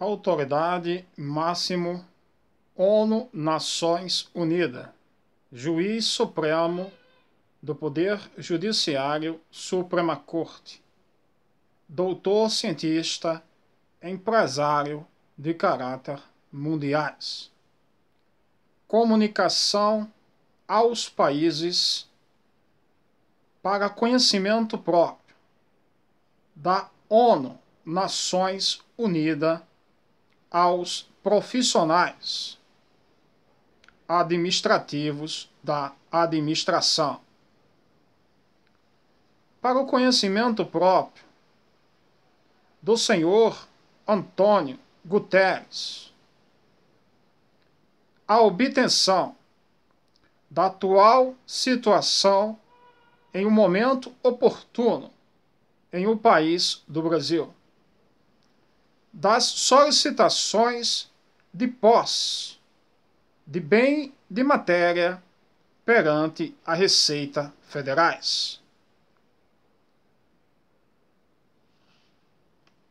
Autoridade máximo, ONU, Nações Unidas, Juiz Supremo do Poder Judiciário, Suprema Corte, doutor cientista, empresário de caráter mundiais. Comunicação aos países para conhecimento próprio da ONU, Nações Unidas, aos profissionais administrativos da administração. Para o conhecimento próprio do senhor Antônio Guterres, a obtenção da atual situação em um momento oportuno em um país do Brasil, das solicitações de posse de bem de matéria perante a Receita Federais.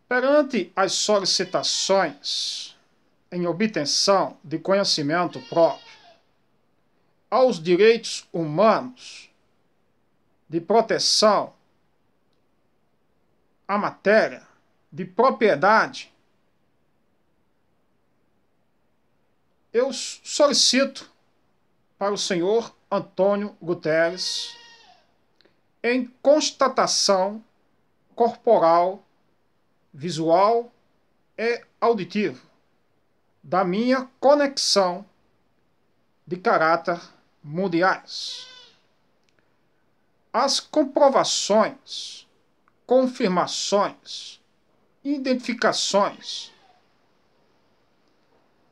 Perante as solicitações em obtenção de conhecimento próprio aos direitos humanos de proteção à matéria de propriedade, eu solicito para o senhor Antônio Guterres, em constatação corporal, visual e auditivo, da minha conexão de caráter mundiais. As comprovações, confirmações, identificações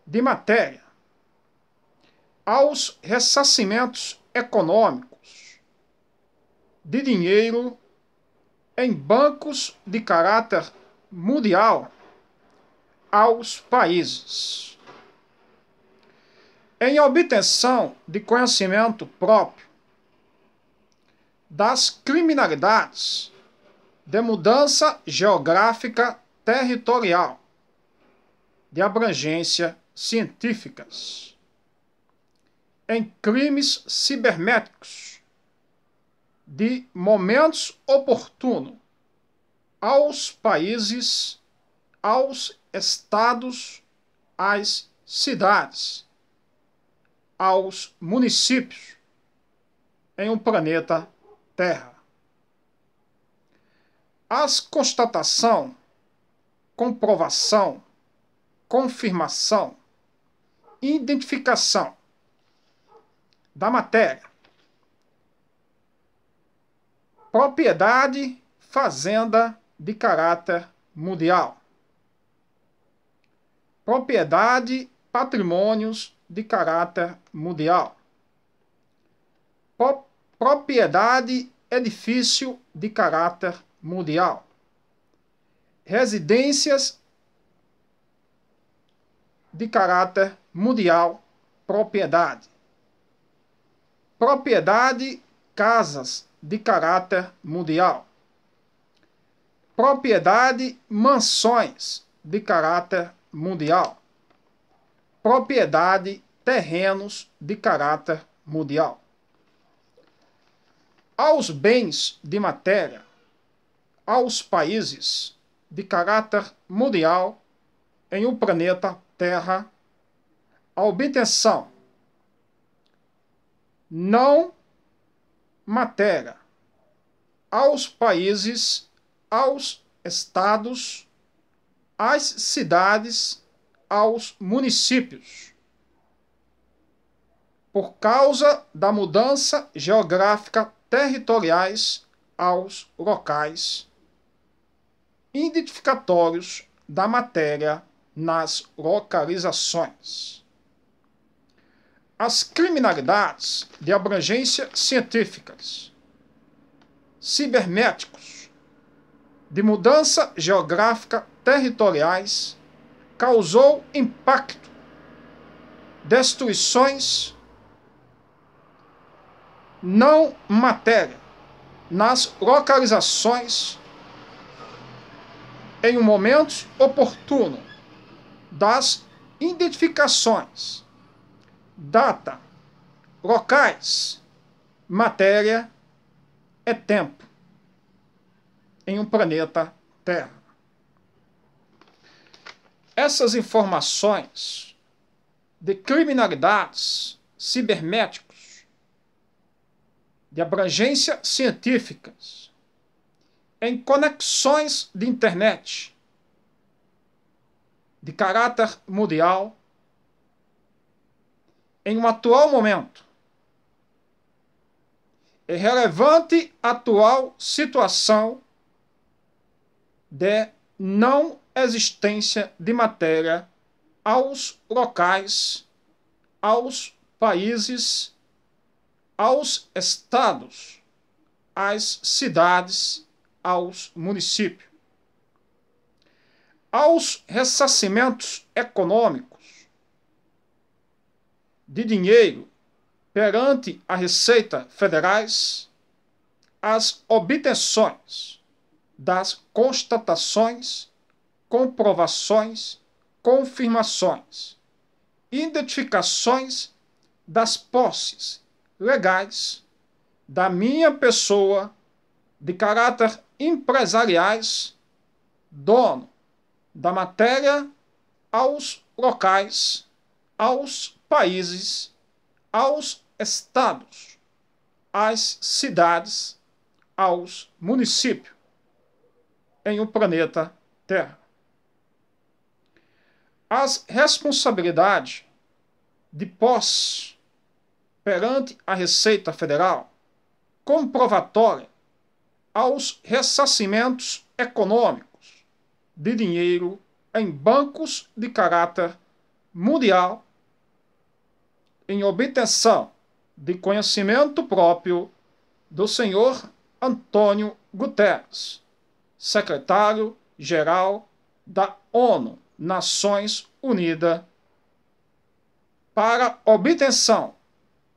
de matéria aos ressarcimentos econômicos de dinheiro em bancos de caráter mundial aos países. Em obtenção de conhecimento próprio das criminalidades de mudança geográfica territorial, de abrangência científicas, em crimes cibernéticos, de momentos oportunos, aos países, aos estados, às cidades, aos municípios, em um planeta Terra. As constatação, comprovação, confirmação, identificação da matéria, propriedade, fazenda de caráter mundial, propriedade, patrimônios de caráter mundial, propriedade, edifício de caráter mundial, residências de caráter mundial, propriedade, casas de caráter mundial, propriedade, mansões de caráter mundial, propriedade, terrenos de caráter mundial. Aos bens de matéria, aos países de caráter mundial em um planeta Terra, a obtenção não matéria, aos países, aos estados, às cidades, aos municípios, por causa da mudança geográfica territoriais aos locais, identificatórios da matéria nas localizações. As criminalidades de abrangência científicas, cibernéticos, de mudança geográfica territoriais, causou impacto, destruições, não matéria, nas localizações, em um momento oportuno, das identificações, data, locais, matéria e tempo em um planeta Terra. Essas informações de criminalidades cibernéticos de abrangência científicas em conexões de internet de caráter mundial em um atual momento é relevante atual situação de não existência de matéria aos locais, aos países, aos estados, às cidades, aos municípios, aos ressarcimentos econômicos de dinheiro perante a Receita Federais, as obtenções das constatações, comprovações, confirmações, identificações das posses legais da minha pessoa de caráter empresariais, dono da matéria aos locais, aos países, aos estados, às cidades, aos municípios em um planeta Terra. As responsabilidades de posse perante a Receita Federal, comprovatória aos ressarcimentos econômicos de dinheiro em bancos de caráter mundial, em obtenção de conhecimento próprio do senhor Antônio Guterres, secretário-geral da ONU, Nações Unidas, para obtenção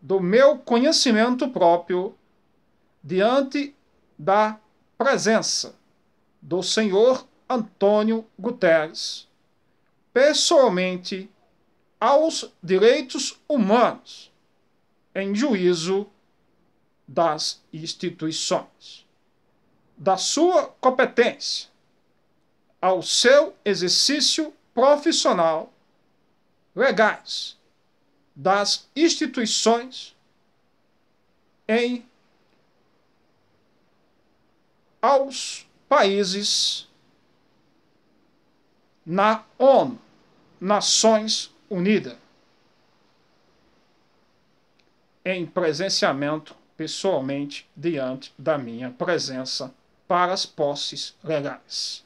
do meu conhecimento próprio diante da presença do senhor Antônio Guterres, pessoalmente aos direitos humanos, em juízo das instituições, da sua competência, ao seu exercício profissional, legais, das instituições, aos países, na ONU, Nações Unidas, em presenciamento pessoalmente diante da minha presença para as posses legais.